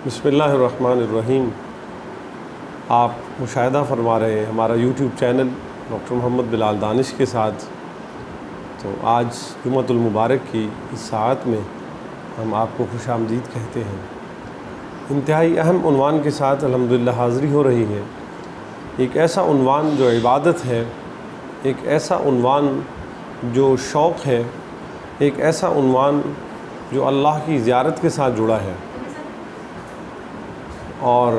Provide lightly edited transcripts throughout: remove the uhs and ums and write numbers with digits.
بسم اللہ الرحمن الرحیم۔ آپ مشاہدہ فرما رہے ہیں ہمارا یوٹیوب چینل ڈاکٹر محمد بلال دانش کے ساتھ۔ تو آج جمعۃ المبارک کی اس ساعت میں ہم آپ کو خوش آمدید کہتے ہیں۔ انتہائی اہم عنوان کے ساتھ الحمدللہ حاضری ہو رہی ہے۔ ایک ایسا عنوان جو عبادت ہے، ایک ایسا عنوان جو شوق ہے، ایک ایسا عنوان جو اللہ کی زیارت کے ساتھ جڑا ہے، اور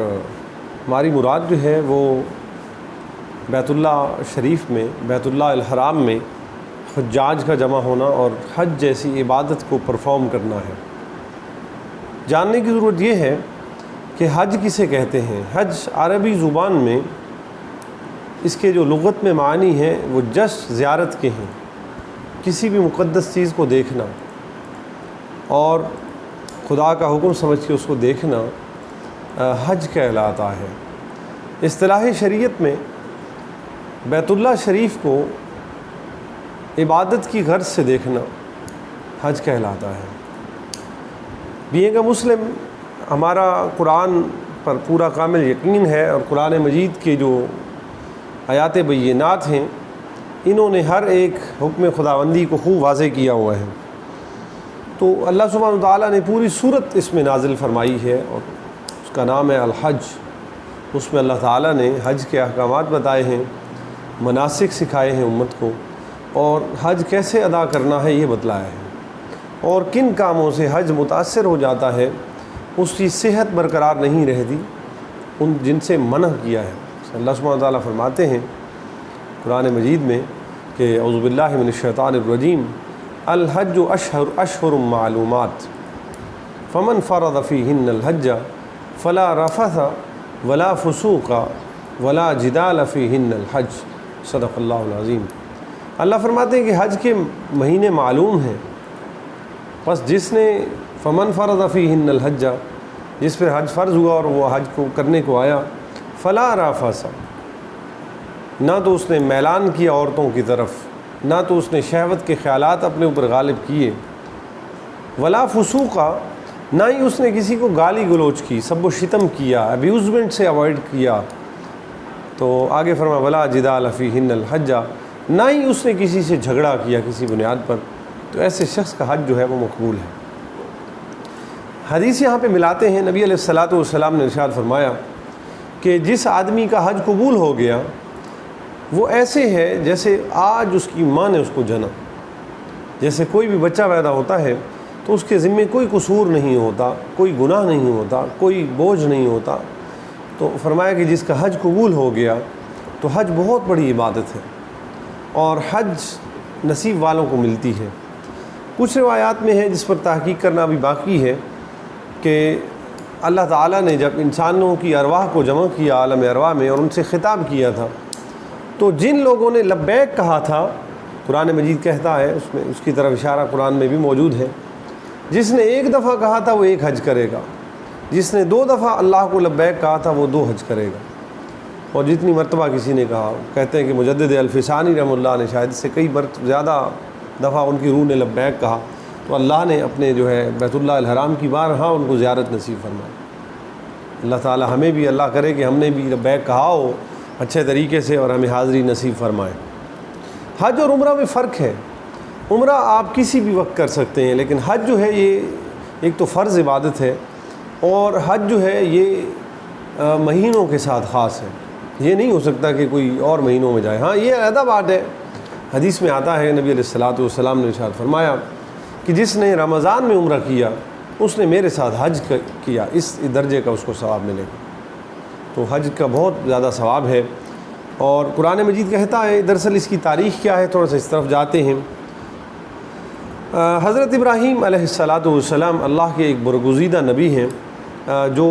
ہماری مراد جو ہے وہ بیت اللہ شریف میں، بیت اللہ الحرام میں حجاج کا جمع ہونا اور حج جیسی عبادت کو پرفارم کرنا ہے۔ جاننے کی ضرورت یہ ہے کہ حج کسے کہتے ہیں۔ حج عربی زبان میں اس کے جو لغت میں معنی ہیں وہ جسٹ زیارت کے ہیں، کسی بھی مقدس چیز کو دیکھنا اور خدا کا حکم سمجھ کے اس کو دیکھنا حج کہلاتا ہے۔ اصطلاح شریعت میں بیت اللہ شریف کو عبادت کی غرض سے دیکھنا حج کہلاتا ہے۔ بینگ اے مسلم، ہمارا قرآن پر پورا کامل یقین ہے، اور قرآن مجید کے جو آیات بینات ہیں انہوں نے ہر ایک حکم خداوندی کو خوب واضح کیا ہوا ہے۔ تو اللہ سبحانہ وتعالیٰ نے پوری سورت اس میں نازل فرمائی ہے، اور اس کا نام ہے الحج۔ اس میں اللہ تعالیٰ نے حج کے احکامات بتائے ہیں، مناسک سکھائے ہیں امت کو، اور حج کیسے ادا کرنا ہے یہ بتلایا ہے، اور کن کاموں سے حج متاثر ہو جاتا ہے، اس کی صحت برقرار نہیں رہتی، ان جن سے منع کیا ہے۔ اللہ سبحانہ وتعالیٰ فرماتے ہیں قرآن مجید میں کہ اعوذ باللہ من الشیطان الرجیم، الحج اشہر معلومات فمن فرض فیہن الحج فلا رفث ولا فسوق ولا جدال فیہن الحج، صدق اللہ العظیم۔ اللہ فرماتے ہیں کہ حج کے مہینے معلوم ہیں، بس جس نے فمن فرض فیہن الحج، جس پر حج فرض ہوا اور وہ حج کو کرنے کو آیا، فلا رفث، نہ تو اس نے میلان کیا عورتوں کی طرف، نہ تو اس نے شہوت کے خیالات اپنے اوپر غالب کیے، ولا فسوق، نہ ہی اس نے کسی کو گالی گلوچ کی، سب و شتم کیا، ابیوزمنٹ سے اوائڈ کیا۔ تو آگے فرمایا ولا جدال فیہن الحج، نہ ہی اس نے کسی سے جھگڑا کیا کسی بنیاد پر، تو ایسے شخص کا حج جو ہے وہ مقبول ہے۔ حدیث یہاں پہ ملاتے ہیں، نبی علیہ الصلاۃ والسلام نے ارشاد فرمایا کہ جس آدمی کا حج قبول ہو گیا وہ ایسے ہے جیسے آج اس کی ماں نے اس کو جنا۔ جیسے کوئی بھی بچہ پیدا ہوتا ہے تو اس کے ذمے کوئی قصور نہیں ہوتا، کوئی گناہ نہیں ہوتا، کوئی بوجھ نہیں ہوتا۔ تو فرمایا کہ جس کا حج قبول ہو گیا تو حج بہت بڑی عبادت ہے، اور حج نصیب والوں کو ملتی ہے۔ کچھ روایات میں ہے جس پر تحقیق کرنا بھی باقی ہے کہ اللہ تعالیٰ نے جب انسانوں کی ارواح کو جمع کیا عالم ارواح میں اور ان سے خطاب کیا تھا، تو جن لوگوں نے لبیک کہا تھا، قرآن مجید کہتا ہے، اس میں اس کی طرف اشارہ قرآن میں بھی موجود ہے، جس نے ایک دفعہ کہا تھا وہ ایک حج کرے گا، جس نے 2 دفعہ اللہ کو لبیک کہا تھا وہ 2 حج کرے گا، اور جتنی مرتبہ کسی نے کہا، کہتے ہیں کہ مجدد الفسانی رحمہ اللہ نے شاید اس سے کئی زیادہ دفعہ ان کی روح نے لبیک کہا، تو اللہ نے اپنے جو ہے بیت اللہ الحرام کی بارہا ان کو زیارت نصیب فرمائی۔ اللہ تعالی ہمیں بھی اللہ کرے کہ ہم نے بھی لبیک کہا ہو اچھے طریقے سے، اور ہمیں حاضری نصیب فرمائے۔ حج اور عمرہ میں فرق ہے۔ عمرہ آپ کسی بھی وقت کر سکتے ہیں، لیکن حج جو ہے یہ ایک تو فرض عبادت ہے، اور حج جو ہے یہ مہینوں کے ساتھ خاص ہے، یہ نہیں ہو سکتا کہ کوئی اور مہینوں میں جائے۔ ہاں یہ علیحدہ بات ہے، حدیث میں آتا ہے نبی علیہ الصلاۃ والسلام نے ارشاد فرمایا کہ جس نے رمضان میں عمرہ کیا اس نے میرے ساتھ حج کیا، اس درجے کا اس کو ثواب ملے گا۔ تو حج کا بہت زیادہ ثواب ہے، اور قرآن مجید کہتا ہے، دراصل اس کی تاریخ کیا ہے، تھوڑا سا اس طرف جاتے ہیں۔ حضرت ابراہیم علیہ الصلاۃ والسلام اللہ کے ایک برگزیدہ نبی ہیں، جو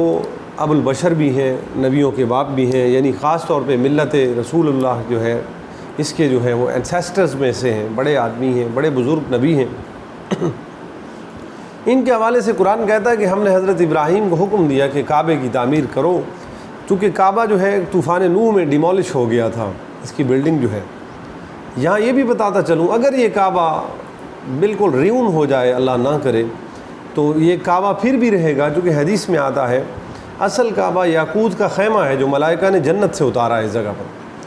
ابو البشر بھی ہیں، نبیوں کے باپ بھی ہیں، یعنی خاص طور پہ ملت رسول اللہ جو ہے اس کے جو ہے وہ انسیسٹرز میں سے ہیں، بڑے آدمی ہیں، بڑے بزرگ نبی ہیں۔ ان کے حوالے سے قرآن کہتا ہے کہ ہم نے حضرت ابراہیم کو حکم دیا کہ کعبے کی تعمیر کرو، چونکہ کعبہ جو ہے طوفان نوح میں ڈیمولش ہو گیا تھا، اس کی بلڈنگ جو ہے۔ یہاں یہ بھی بتاتا چلوں، اگر یہ کعبہ بالکل ریون ہو جائے، اللہ نہ کرے، تو یہ کعبہ پھر بھی رہے گا، کیونکہ حدیث میں آتا ہے اصل کعبہ یاقوت کا خیمہ ہے جو ملائکہ نے جنت سے اتارا ہے اس جگہ پر،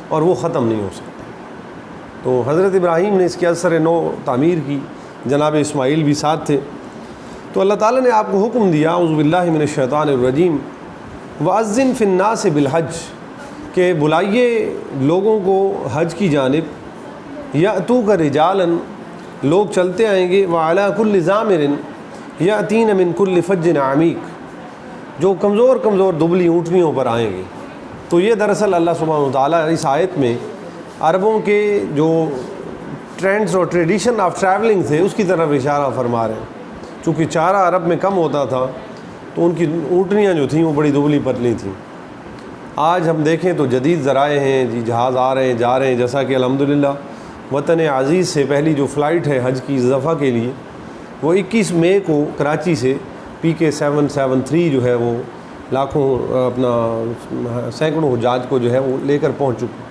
اور وہ ختم نہیں ہو سکتا۔ تو حضرت ابراہیم نے اس کی اثر نو تعمیر کی، جناب اسماعیل بھی ساتھ تھے۔ تو اللہ تعالیٰ نے آپ کو حکم دیا، اعوذ باللہ من الشیطان الرجیم، وَأَذِّن فِي النَّاسِ بِالْحَجِّ، کہ بلائیے لوگوں کو حج کی جانب، یأتوک رجالاً، لوگ چلتے آئیں گے، وعلی کل ضامر یأتین من کل فج عمیق، جو کمزور کمزور دبلی اونٹنیوں پر آئیں گے۔ تو یہ دراصل اللہ سبحانہ وتعالیٰ اس آیت میں عربوں کے جو ٹرینڈز اور ٹریڈیشن آف ٹریولنگ تھے اس کی طرف اشارہ فرما رہے ہیں۔ چونکہ چارہ عرب میں کم ہوتا تھا تو ان کی اونٹنیاں جو تھیں وہ بڑی دبلی پتلی تھیں۔ آج ہم دیکھیں تو جدید ذرائع ہیں جی، جہاز آ رہے ہیں جا رہے ہیں، جیسا کہ الحمدللہ وطن عزیز سے پہلی جو فلائٹ ہے حج کی اس دفعہ کے لیے وہ 21 مئی کو کراچی سے PK 773 جو ہے وہ لاکھوں اپنا سینکڑوں حجاج کو جو ہے وہ لے کر پہنچ چکے۔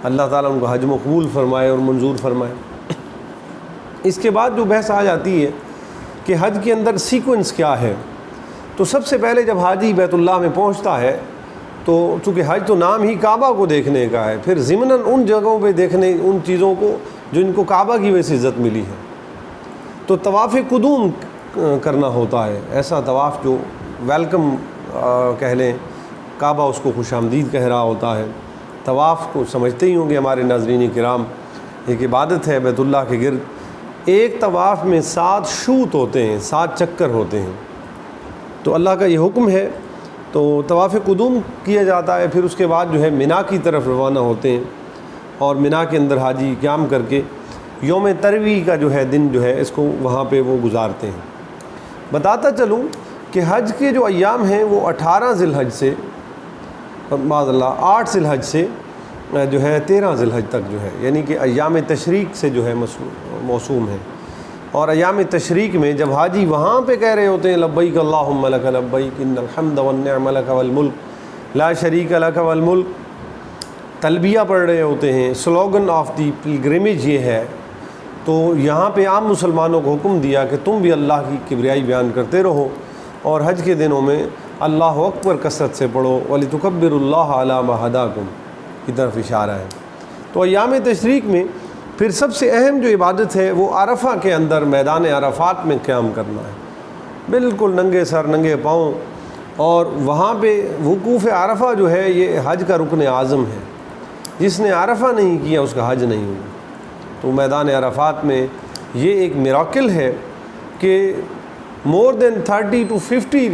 اللہ تعالیٰ ان کو حج مقبول فرمائے اور منظور فرمائے۔ اس کے بعد جو بحث آ جاتی ہے کہ حج کے اندر سیکوینس کیا ہے، تو سب سے پہلے جب حاجی بیت اللہ میں پہنچتا ہے تو چونکہ حج تو نام ہی کعبہ کو دیکھنے کا ہے، پھر ضمناً ان جگہوں پہ دیکھنے ان چیزوں کو جو ان کو کعبہ کی وجہ سے عزت ملی ہے، تو طواف قدوم کرنا ہوتا ہے، ایسا طواف جو ویلکم کہہ لیں، کعبہ اس کو خوش آمدید کہہ رہا ہوتا ہے۔ طواف کو سمجھتے ہی ہوں گے ہمارے ناظرین کرام، ایک عبادت ہے بیت اللہ کے گرد۔ ایک طواف میں 7 شوط ہوتے ہیں، 7 چکر ہوتے ہیں۔ تو اللہ کا یہ حکم ہے، تو طواف قدوم کیا جاتا ہے، پھر اس کے بعد جو ہے مینا کی طرف روانہ ہوتے ہیں، اور مینا کے اندر حاجی قیام کر کے یوم ترویہ کا جو ہے دن جو ہے اس کو وہاں پہ وہ گزارتے ہیں۔ بتاتا چلوں کہ حج کے جو ایام ہیں وہ 18 ذی الحج سے معاذ اللہ 8 ذی الحج سے جو ہے 13 ذی الحج تک جو ہے، یعنی کہ ایام تشریق سے جو ہے موسوم ہے۔ اور ایام تشریق میں جب حاجی وہاں پہ کہہ رہے ہوتے ہیں لبیک اللہم لک لبیک ان الحمد والنعمۃ لک والملک لا شریک لک والملک، تلبیہ پڑھ رہے ہوتے ہیں، سلوگن آف دی پلگرمیج یہ ہے، تو یہاں پہ عام مسلمانوں کو حکم دیا کہ تم بھی اللہ کی کبریائی بیان کرتے رہو، اور حج کے دنوں میں اللہ اکبر کثرت سے پڑھو، وَلِتُكَبِّرُوا اللَّهَ عَلَىٰ مَا هَدَاكُمْ کی طرف اشارہ ہے۔ تو ایام تشریق میں پھر سب سے اہم جو عبادت ہے وہ عرفہ کے اندر میدان عرفات میں قیام کرنا ہے، بالکل ننگے سر ننگے پاؤں، اور وہاں پہ وقوف عرفہ جو ہے یہ حج کا رکن اعظم ہے، جس نے عرفہ نہیں کیا اس کا حج نہیں ہوا۔ تو میدان عرفات میں یہ ایک میراکل ہے کہ مور دین 30 to 50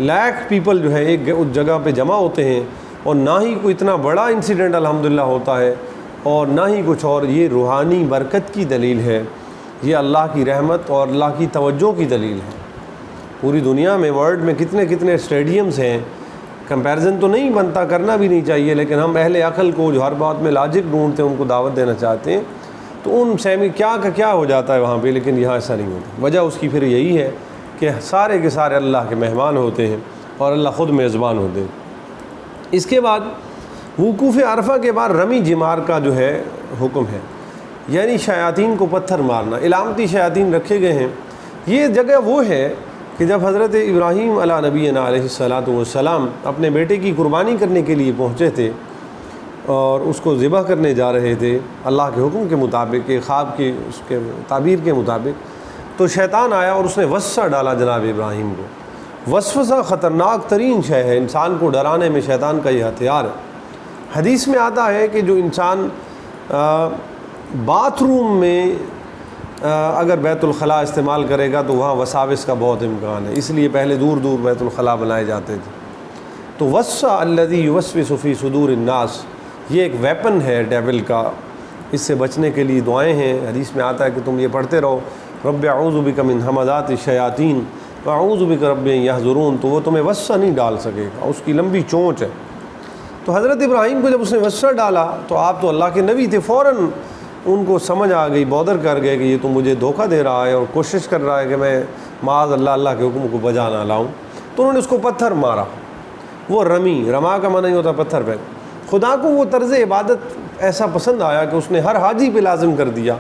لاکھ پیپل جو ہے ایک جگہ پہ جمع ہوتے ہیں، اور نہ ہی کوئی اتنا بڑا انسیڈنٹ الحمدللہ ہوتا ہے اور نہ ہی کچھ اور۔ یہ روحانی برکت کی دلیل ہے، یہ اللہ کی رحمت اور اللہ کی توجہ کی دلیل ہے۔ پوری دنیا میں ورلڈ میں کتنے کتنے اسٹیڈیمز ہیں، کمپیرزن تو نہیں بنتا، کرنا بھی نہیں چاہیے، لیکن ہم اہل عقل کو جو ہر بات میں لاجک ڈھونڈتے ہیں ان کو دعوت دینا چاہتے ہیں، تو ان سیمی کیا کا کیا ہو جاتا ہے وہاں پہ، لیکن یہاں ایسا نہیں ہوتا۔ وجہ اس کی پھر یہی ہے کہ سارے کے سارے اللہ کے مہمان ہوتے ہیں اور اللہ خود میزبان ہوتے ہیں۔ اس کے بعد وقوف عرفہ کے بعد رمی جمار کا جو ہے حکم ہے، یعنی شیاطین کو پتھر مارنا، علامتی شیاطین رکھے گئے ہیں۔ یہ جگہ وہ ہے کہ جب حضرت ابراہیم علیہ نبینا علیہ الصلاۃ والسلام اپنے بیٹے کی قربانی کرنے کے لیے پہنچے تھے اور اس کو ذبح کرنے جا رہے تھے اللہ کے حکم کے مطابق، خواب کی اس کے تعبیر کے مطابق، تو شیطان آیا اور اس نے وسوسہ ڈالا جناب ابراہیم کو۔ وسوسہ خطرناک ترین شے ہے، انسان کو ڈرانے میں شیطان کا یہ ہتھیار ہے۔ حدیث میں آتا ہے کہ جو انسان باتھ روم میں اگر بیت الخلاء استعمال کرے گا تو وہاں وساوس کا بہت امکان ہے، اس لیے پہلے دور دور بیت الخلاء بنائے جاتے تھے۔ تو وسوسہ الذی یوسوس فی صدور الناس، یہ ایک ویپن ہے ڈیول کا، اس سے بچنے کے لیے دعائیں ہیں۔ حدیث میں آتا ہے کہ تم یہ پڑھتے رہو، رب اعوذ بک من ھمزات الشیاطین واعوذ بک رب ان یحضرون، تو وہ تمہیں وسوسہ نہیں ڈال سکے گا، اس کی لمبی چونچ ہے۔ تو حضرت ابراہیم کو جب اس نے وسوسہ ڈالا تو آپ تو اللہ کے نبی تھے، فوراً ان کو سمجھ آ گئی، بودر کر گئے کہ یہ تو مجھے دھوکہ دے رہا ہے اور کوشش کر رہا ہے کہ میں معاذ اللہ کے حکم کو بجا نہ لاؤں۔ تو انہوں نے اس کو پتھر مارا، وہ رمی، رما کا معنی نہیں ہوتا پتھر پہ۔ خدا کو وہ طرز عبادت ایسا پسند آیا کہ اس نے ہر حاجی پہ لازم کر دیا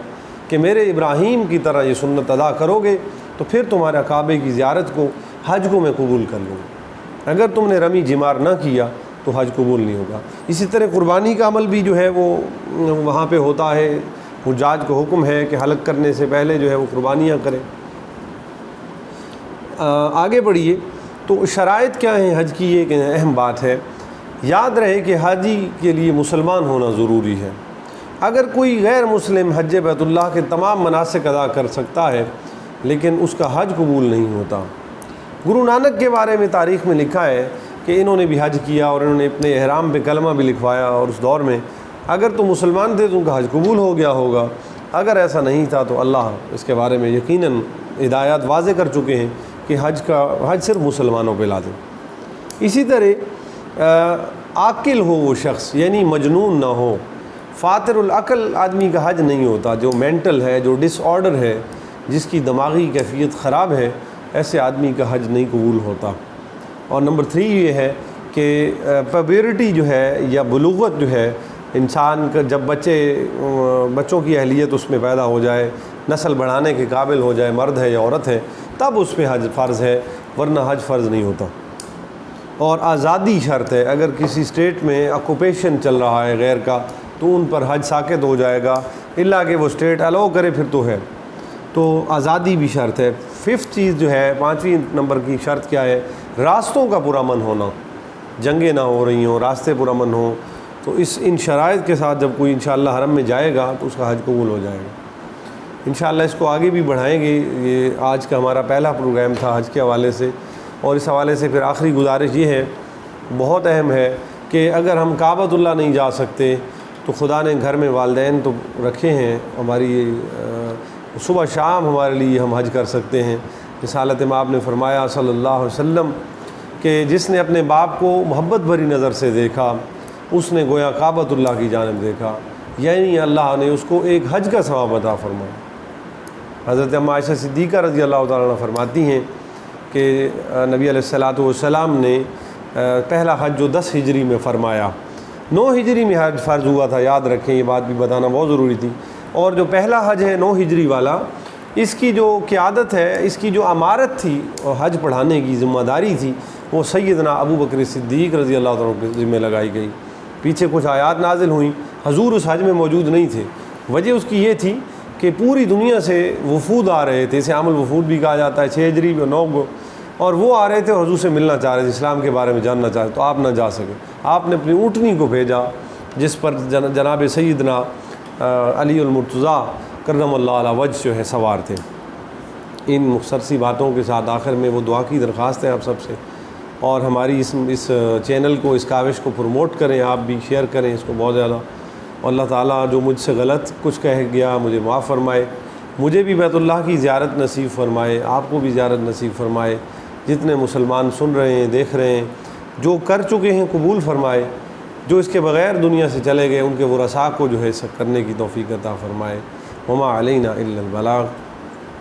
کہ میرے ابراہیم کی طرح یہ سنت ادا کرو گے تو پھر تمہارا کعبے کی زیارت کو حج کو میں قبول کر لوں گا۔ اگر تم نے رمی جمار نہ کیا تو حج قبول نہیں ہوگا۔ اسی طرح قربانی کا عمل بھی جو ہے وہ وہاں پہ ہوتا ہے، حجاج کو حکم ہے کہ حلق کرنے سے پہلے جو ہے وہ قربانیاں کریں۔ آگے بڑھیے تو شرائط کیا ہیں حج کی، یہ ایک اہم بات ہے۔ یاد رہے کہ حاجی کے لیے مسلمان ہونا ضروری ہے۔ اگر کوئی غیر مسلم حج بیت اللہ کے تمام مناسک ادا کر سکتا ہے لیکن اس کا حج قبول نہیں ہوتا۔ گرو نانک کے بارے میں تاریخ میں لکھا ہے کہ انہوں نے بھی حج کیا اور انہوں نے اپنے احرام پہ کلمہ بھی لکھوایا، اور اس دور میں اگر تو مسلمان تھے تو ان کا حج قبول ہو گیا ہوگا، اگر ایسا نہیں تھا تو اللہ اس کے بارے میں یقیناً ہدایات واضح کر چکے ہیں کہ حج صرف مسلمانوں پہ لازم۔ اسی طرح عاقل ہو وہ شخص، یعنی مجنون نہ ہو۔ فاطر العقل آدمی کا حج نہیں ہوتا، جو مینٹل ہے، جو ڈس آرڈر ہے، جس کی دماغی کیفیت خراب ہے، ایسے آدمی کا حج نہیں قبول ہوتا۔ اور نمبر 3 یہ ہے کہ پیبرٹی جو ہے یا بلوغت جو ہے، انسان کا جب بچوں کی اہلیت اس میں پیدا ہو جائے، نسل بڑھانے کے قابل ہو جائے، مرد ہے یا عورت ہے، تب اس پہ حج فرض ہے، ورنہ حج فرض نہیں ہوتا۔ اور آزادی شرط ہے، اگر کسی اسٹیٹ میں آکوپیشن چل رہا ہے غیر کا تو ان پر حج ساقط ہو جائے گا، الا کہ وہ اسٹیٹ الاؤ کرے پھر تو ہے، تو آزادی بھی شرط ہے۔ 5th چیز جو ہے، 5ویں نمبر کی شرط کیا ہے؟ راستوں کا پرامن ہونا، جنگیں نہ ہو رہی ہوں، راستے پرامن ہوں۔ تو ان شرائط کے ساتھ جب کوئی انشاءاللہ حرم میں جائے گا تو اس کا حج قبول ہو جائے گا۔ انشاءاللہ اس کو آگے بھی بڑھائیں گے۔ یہ آج کا ہمارا پہلا پروگرام تھا حج کے حوالے سے، اور اس حوالے سے پھر آخری گزارش یہ ہے، بہت اہم ہے کہ اگر ہم کعبۃ اللہ نہیں جا سکتے تو خدا نے گھر میں والدین تو رکھے ہیں، ہماری صبح شام ہمارے لیے ہم حج کر سکتے ہیں۔ رسالت مآب نے فرمایا صلی اللہ علیہ وسلم کہ جس نے اپنے باپ کو محبت بھری نظر سے دیکھا اس نے گویا کعبۃ اللہ کی جانب دیکھا، یعنی اللہ نے اس کو ایک حج کا ثواب عطا فرمایا۔ حضرت ام عائشہ صدیقہ رضی اللہ تعالیٰ عنہ فرماتی ہیں کہ نبی علیہ الصلوۃ والسلام نے پہلا حج جو 10 ہجری میں فرمایا، 9 ہجری میں حج فرض ہوا تھا، یاد رکھیں، یہ بات بھی بتانا بہت ضروری تھی۔ اور جو پہلا حج ہے 9 ہجری والا، اس کی جو قیادت ہے، اس کی جو امارت تھی اور حج پڑھانے کی ذمہ داری تھی، وہ سیدنا ابو بکر صدیق رضی اللہ تعالیٰ عنہ کے ذمہ لگائی گئی۔ پیچھے کچھ آیات نازل ہوئیں، حضور اس حج میں موجود نہیں تھے۔ وجہ اس کی یہ تھی کہ پوری دنیا سے وفود آ رہے تھے، اسے عام الوفود بھی کہا جاتا ہے، 6 ہجری میں 9 کو، اور وہ آ رہے تھے اور حضور سے ملنا چاہ رہے تھے، اسلام کے بارے میں جاننا چاہ رہے، تو آپ نہ جا سکے۔ آپ نے اپنی اونٹنی کو بھیجا جس پر جناب سیدنا علی المرتضیٰ کرم اللہ علیہ وجہ جو ہے سوار تھے۔ ان مختصر سی باتوں کے ساتھ آخر میں وہ دعا کی درخواست ہے آپ سب سے، اور ہماری اس چینل کو، اس کاوش کو پروموٹ کریں، آپ بھی شیئر کریں اس کو بہت زیادہ۔ اور اللہ تعالیٰ جو مجھ سے غلط کچھ کہہ گیا مجھے معاف فرمائے، مجھے بھی بیت اللہ کی زیارت نصیب فرمائے، آپ کو بھی زیارت نصیب فرمائے۔ جتنے مسلمان سن رہے ہیں، دیکھ رہے ہیں، جو کر چکے ہیں قبول فرمائے، جو اس کے بغیر دنیا سے چلے گئے ان کے ورثاء کو جو ہے کرنے کی توفیق عطا فرمائے۔ وما علینا الا البلاغ۔